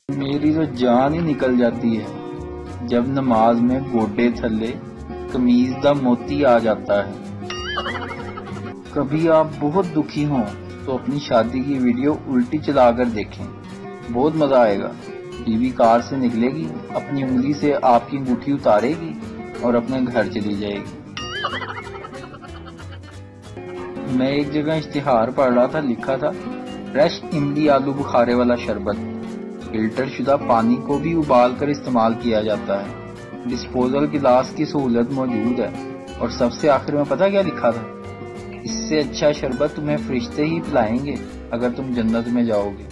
میری تو جان ہی نکل جاتی ہے جب نماز میں گوڈے تھلے قمیض دا موتی آ جاتا ہے۔ کبھی آپ بہت دکھی ہوں تو اپنی شادی کی ویڈیو الٹی چلا کر دیکھیں، بہت مزہ آئے گا۔ بیوی کار سے نکلے گی، اپنی انگلی سے آپ کی انگوٹھی اتارے گی اور اپنے گھر چلی جائے گی۔ میں ایک جگہ اشتہار پڑھ رہا تھا، لکھا تھا فریش املی آلو بخارے والا شربت، فلٹر شدہ پانی کو بھی ابال کر استعمال کیا جاتا ہے، ڈسپوزل گلاس کی سہولت موجود ہے، اور سب سے آخر میں پتہ کیا لکھا تھا؟ اس سے اچھا شربت تمہیں فرشتے ہی پلائیں گے اگر تم جنت میں جاؤ گے۔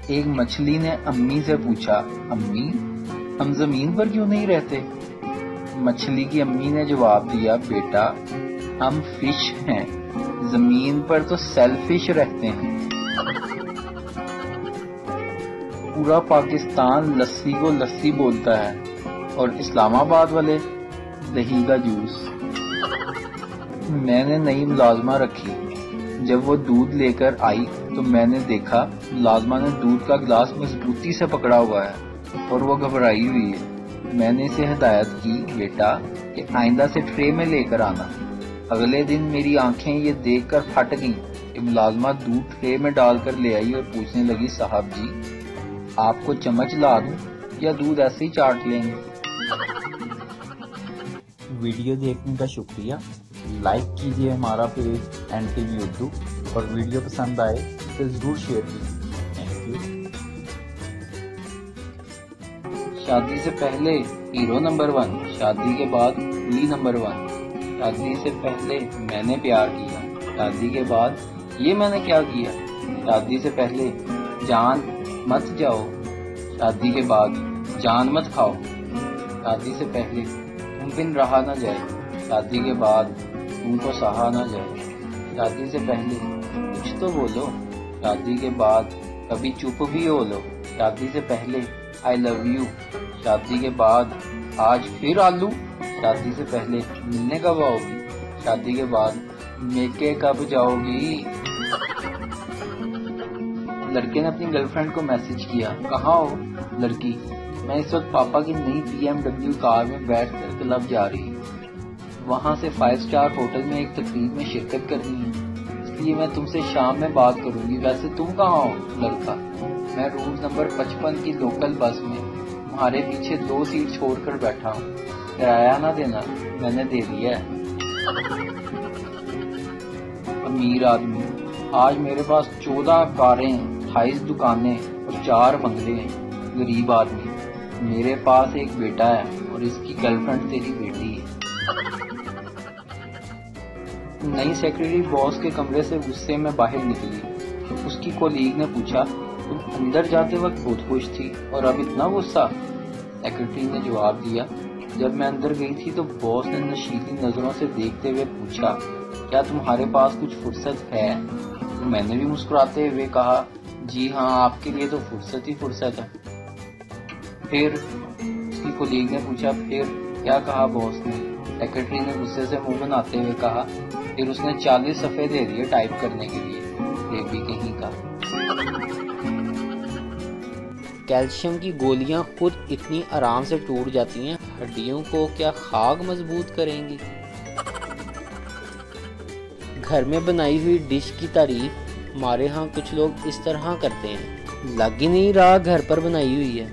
ایک مچھلی نے امی سے پوچھا، امی ہم زمین پر کیوں نہیں رہتے؟ مچھلی کی امی نے جواب دیا، بیٹا ہم فش ہیں، زمین پر تو سیلفش رہتے ہیں۔ پورا پاکستان لسی کو لسی بولتا ہے اور اسلام آباد والے دہی کا جوس۔ میں نے نئی ملازمہ رکھی، جب وہ دودھ لے کر آئی تو میں نے دیکھا ملازمہ نے دودھ کا گلاس مضبوطی سے پکڑا ہوا ہے اور وہ گھبرائی ہوئی ہے۔ میں نے اسے ہدایت کی، بیٹا کہ آئندہ سے ٹرے میں لے کر آنا۔ اگلے دن میری آنکھیں یہ دیکھ کر پھٹ گئیں کہ ملازمہ دودھ ٹرے میں ڈال کر لے آئی اور پوچھنے لگی، صاحب جی آپ کو چمچ لا دوں یا دودھ ایسے ہی چاٹ لیں گے؟ ویڈیو دیکھنے کا شکریہ، لائک کیجیے ہمارا پیج NTV اردو، اور ویڈیو پسند آئے تو ضرور شیئر کیجیے۔ Thank you. شادی سے پہلے ہیرو نمبر 1، شادی کے بعد کوئی نمبر 1۔ شادی سے پہلے میں نے پیار کیا، شادی کے بعد یہ میں نے کیا کیا۔ شادی سے پہلے جان مت جاؤ، شادی کے بعد جان مت کھاؤ۔ شادی سے پہلے تم بن رہا نہ جائے، شادی کے بعد تم کو سہا نہ جائے۔ شادی سے پہلے کچھ تو بولو، شادی کے بعد کبھی چپ بھی ہو لو۔ شادی سے پہلے I love you، شادی کے بعد آج پھر آلو۔ شادی سے پہلے ملنے کب آؤ گی، شادی کے بعد میکے کب جاؤ گی۔ لڑکے نے اپنی گرل فرینڈ کو میسج کیا، کہاں ہو؟ لڑکی، میں اس وقت پاپا کی نئی BMW کار میں بیٹھ کر کلب جا رہی ہوں، وہاں سے 5 اسٹار ہوٹل میں ایک تقریب میں شرکت کرنی ہے، اس لیے میں تم سے شام میں بات کروں گی۔ ویسے تم کہاں ہو؟ لڑکا، میں روٹ نمبر 55 کی لوکل بس میں تمہارے پیچھے 2 سیٹ چھوڑ کر بیٹھا ہوں، کرایہ نہ دینا، میں نے دے دیا ہے۔ امیر آدمی، آج میرے پاس 14 کاریں، 28 دکانیں اور 4 بنگلے ہیں۔ غریب آدمی، میرے پاس ایک بیٹا ہے اور اس کی گرل فرینڈ تیری بیٹی ہے۔ نئی سیکرٹری باس کے کمرے سے غصے میں باہر نکلی، اس کی کولیگ نے پوچھا، تم اندر جاتے وقت بہت خوش تھی اور اب اتنا غصہ؟ سیکرٹری نے جواب دیا، جب میں اندر گئی تھی تو باس نے نشیلی نظروں سے دیکھتے ہوئے پوچھا، کیا تمہارے پاس کچھ فرصت ہے؟ تو میں نے بھی مسکراتے ہوئے کہا، جی ہاں، آپ کے لیے تو فرصت ہی فرصت ہے۔ پھر اس کی کولیگ نے پوچھا، پھر کیا کہا باس نے؟ سیکرٹری نے غصے سے منہ بناتے ہوئے کہا، پھر اس نے 40 صفحے دے دیے ٹائپ کرنے کے لیے، بیبی کہیں کا۔ کیلشیم کی گولیاں خود اتنی آرام سے ٹوٹ جاتی ہیں، ہڈیوں کو کیا خاک مضبوط کریں گی؟ گھر میں بنائی ہوئی ڈش کی تعریف ہمارے ہاں کچھ لوگ اس طرح کرتے ہیں، لگ ہی نہیں رہا گھر پر بنائی ہوئی ہے۔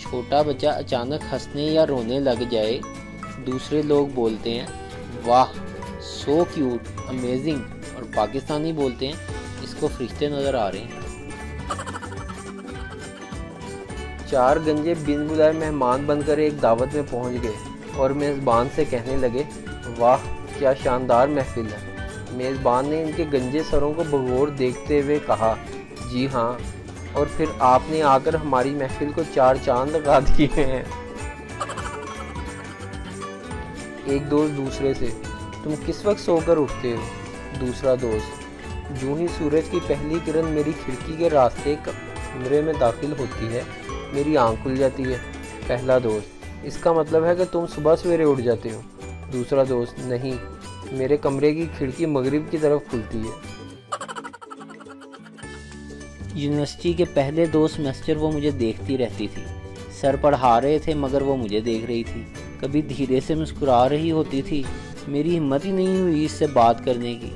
چھوٹا بچہ اچانک ہنسنے یا رونے لگ جائے، دوسرے لوگ بولتے ہیں، واہ سو کیوٹ، امیزنگ، اور پاکستانی بولتے ہیں، اس کو فرشتے نظر آ رہے ہیں۔ 4 گنجے بن بلائے مہمان بن کر ایک دعوت میں پہنچ گئے اور میزبان سے کہنے لگے، واہ کیا شاندار محفل ہے۔ میزبان نے ان کے گنجے سروں کو بغور دیکھتے ہوئے کہا، جی ہاں، اور پھر آپ نے آ کر ہماری محفل کو 4 چاند لگا دیے ہیں۔ ایک دوست دوسرے سے، تم کس وقت سو کر اٹھتے ہو؟ دوسرا دوست، جو ہی سورج کی پہلی کرن میری کھڑکی کے راستے کمرے میں داخل ہوتی ہے میری آنکھ کھل جاتی ہے۔ پہلا دوست، اس کا مطلب ہے کہ تم صبح سویرے اٹھ جاتے ہو۔ دوسرا دوست، نہیں، میرے کمرے کی کھڑکی مغرب کی طرف کھلتی ہے۔ یونیورسٹی کے پہلے 2 سیمسٹر وہ مجھے دیکھتی رہتی تھی. سر پڑھا رہے تھے مگر وہ مجھے دیکھ رہی تھی. کبھی دھیرے سے مسکرا رہی ہوتی تھی. میری ہمت ہی نہیں ہوئی اس سے بات کرنے کی.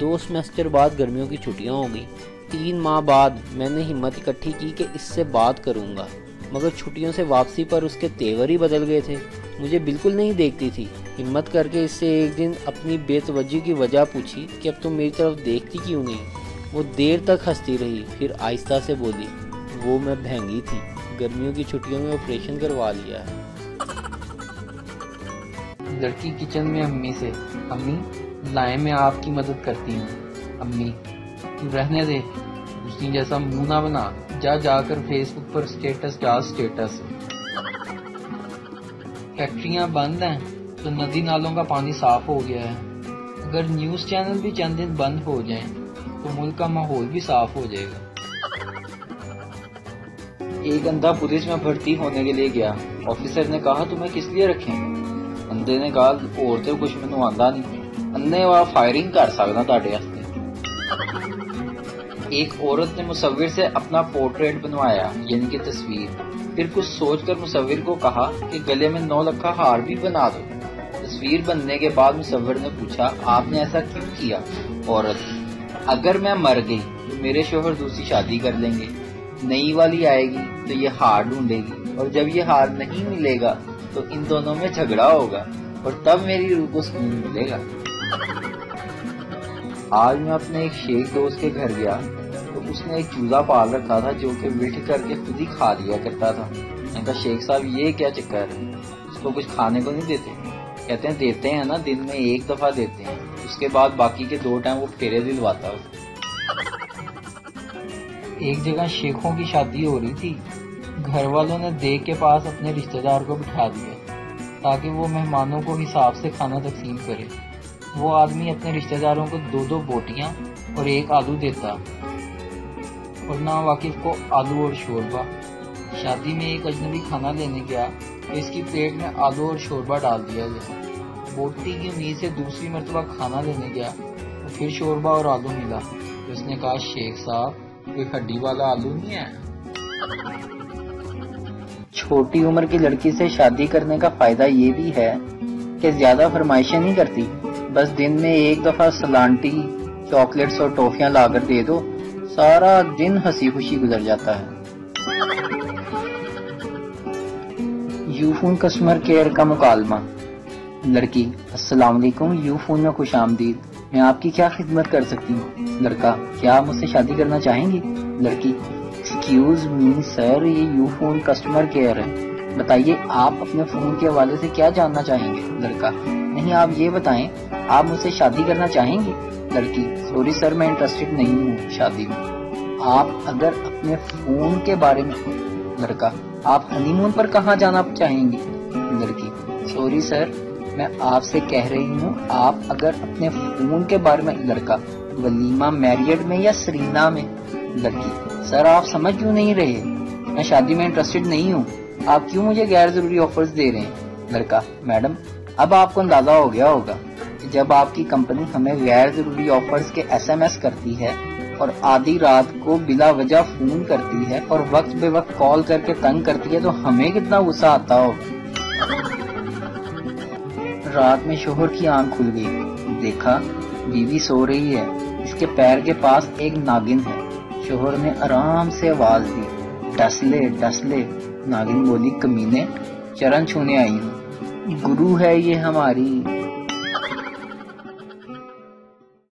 2 سیمسٹر بعد گرمیوں کی چھٹیاں ہو گئیں. 3 ماہ بعد میں نے ہمت اکٹھی کی کہ اس سے بات کروں گا، مگر چھٹیوں سے واپسی پر اس کے تیور ہی بدل گئے تھے. مجھے بالکل نہیں دیکھتی تھی. ہمت کر کے اس سے ایک دن اپنی بے توجہی کی وجہ پوچھی کہ اب تم میری طرف دیکھتی کیوں نہیں؟ وہ دیر تک ہنستی رہی، پھر آہستہ سے بولی، وہ میں بھینگی تھی، گرمیوں کی چھٹیوں میں آپریشن کروا لیا ہے. لڑکی کچن میں امی سے، امی لائیں میں آپ کی مدد کرتی ہوں. امی تو رہنے دے، دوسری جیسا منہ نہ بنا، جا کر فیس بک پر سٹیٹس ڈال سٹیٹس. فیکٹریاں بند ہیں تو ندی نالوں کا پانی صاف ہو گیا ہے. اگر نیوز چینل بھی چند دن بند ہو جائیں تو ملک کا ماحول بھی صاف ہو جائے گا. ایک اندھا پولیس میں بھرتی ہونے کے لیے گیا. آفیسر نے کہا تمہیں کس لیے رکھیں؟ اندھے نے کہا عورتیں کچھ مینوں آندا نہیں، اندھے وا فائرنگ کر سکدا تہاڈے واسطے. ایک عورت نے مصور سے اپنا پورٹریٹ بنوایا، یعنی کہ تصویر. پھر کچھ سوچ کر مصور کو کہا کہ گلے میں 9 لکھا ہار بھی بنا دو. تصویر بننے کے بعد مصور نے پوچھا آپ نے ایسا کیوں کیا؟ عورت، اگر میں مر گئی تو میرے شوہر دوسری شادی کر لیں گے، نئی والی آئے گی تو یہ ہار ڈھونڈے گی، اور جب یہ ہار نہیں ملے گا تو ان دونوں میں جھگڑا ہوگا اور تب میری روح کو سکون ملے گا. آج میں اپنے ایک شیخ دوست کے گھر گیا تو اس نے ایک چوزا پال رکھا تھا جو کہ وٹ کر کے خود ہی کھا لیا کرتا تھا. میں نے کہا شیخ صاحب یہ کیا چکر ہے، اس کو کچھ کھانے کو نہیں دیتے؟ کہتے ہیں دیتے ہیں نا، دن میں 1 دفعہ دیتے ہیں، اس کے بعد باقی کے 2 ٹائم وہ پھیرے دلواتا ہے. ایک جگہ شیخوں کی شادی ہو رہی تھی. گھر والوں نے دیکھ کے پاس اپنے رشتہ دار کو بٹھا دیا تاکہ وہ مہمانوں کو حساب سے کھانا تقسیم کرے. وہ آدمی اپنے رشتہ داروں کو 2 بوٹیاں اور 1 آلو دیتا اور نا واقف کو آلو اور شوربہ. شادی میں ایک اجنبی کھانا لینے گیا تو اس کی پلیٹ میں آلو اور شوربہ ڈال دیا گیا. بوٹی کی امید سے دوسری مرتبہ کھانا لینے گیا تو پھر شوربہ اور آلو ملا تو اس نے کہا شیخ صاحب کوئی ہڈی والا آلو نہیں ہے. چھوٹی عمر کی لڑکی سے شادی کرنے کا فائدہ یہ بھی ہے کہ زیادہ فرمائشیں نہیں کرتی. بس دن میں 1 دفعہ سلانٹی، چاکلیٹس اور ٹافیاں لا کر دے دو، سارا دن ہنسی خوشی گزر جاتا ہے. یو فون کسٹمر کیئر کا مکالمہ. لڑکی، السلام علیکم، یو فون میں خوش آمدید، میں آپ کی کیا خدمت کر سکتی ہوں؟ لڑکا، کیا آپ مجھ سے شادی کرنا چاہیں گی؟ لڑکی، ایکسکیوز می سر، یہ یو فون کسٹمر کیئر ہے، بتائیے آپ اپنے فون کے حوالے سے کیا جاننا چاہیں گے؟ لڑکا، نہیں آپ یہ بتائیں آپ مجھ سے شادی کرنا چاہیں گے؟ لڑکی، سوری سر میں انٹرسٹڈ نہیں ہوں شادی میں. آپ اگر اپنے فون کے بارے میں. لڑکا، آپ ہنی مون پر کہاں جانا چاہیں گے؟ لڑکی، سوری سر میں آپ سے کہہ رہی ہوں آپ اگر اپنے فون کے بارے میں. لڑکا، ولیمہ میریٹ میں یا سرینا میں؟ لڑکی، سر آپ سمجھ کیوں نہیں رہے، میں شادی میں انٹرسٹڈ نہیں ہوں، آپ کیوں مجھے غیر ضروری آفرز دے رہے ہیں؟ لڑکا، میڈم اب آپ کو اندازہ ہو گیا ہوگا کہ جب آپ کی کمپنی ہمیں غیر ضروری آفرز کے SMS کرتی ہے اور آدھی رات کو بلا وجہ فون کرتی ہے اور وقت بے وقت کال کر کے تنگ کرتی ہے تو ہمیں کتنا غصہ آتا ہوگا. رات میں شوہر کی آنکھ کھل گئی، دیکھا بیوی سو رہی ہے، اس کے پیر کے پاس ایک ناگن ہے. شوہر نے آرام سے آواز دی، ڈس لے ڈس لے. ناگن بولی، کمینے چرن چھونے آئی ہوں، گرو ہے یہ ہماری.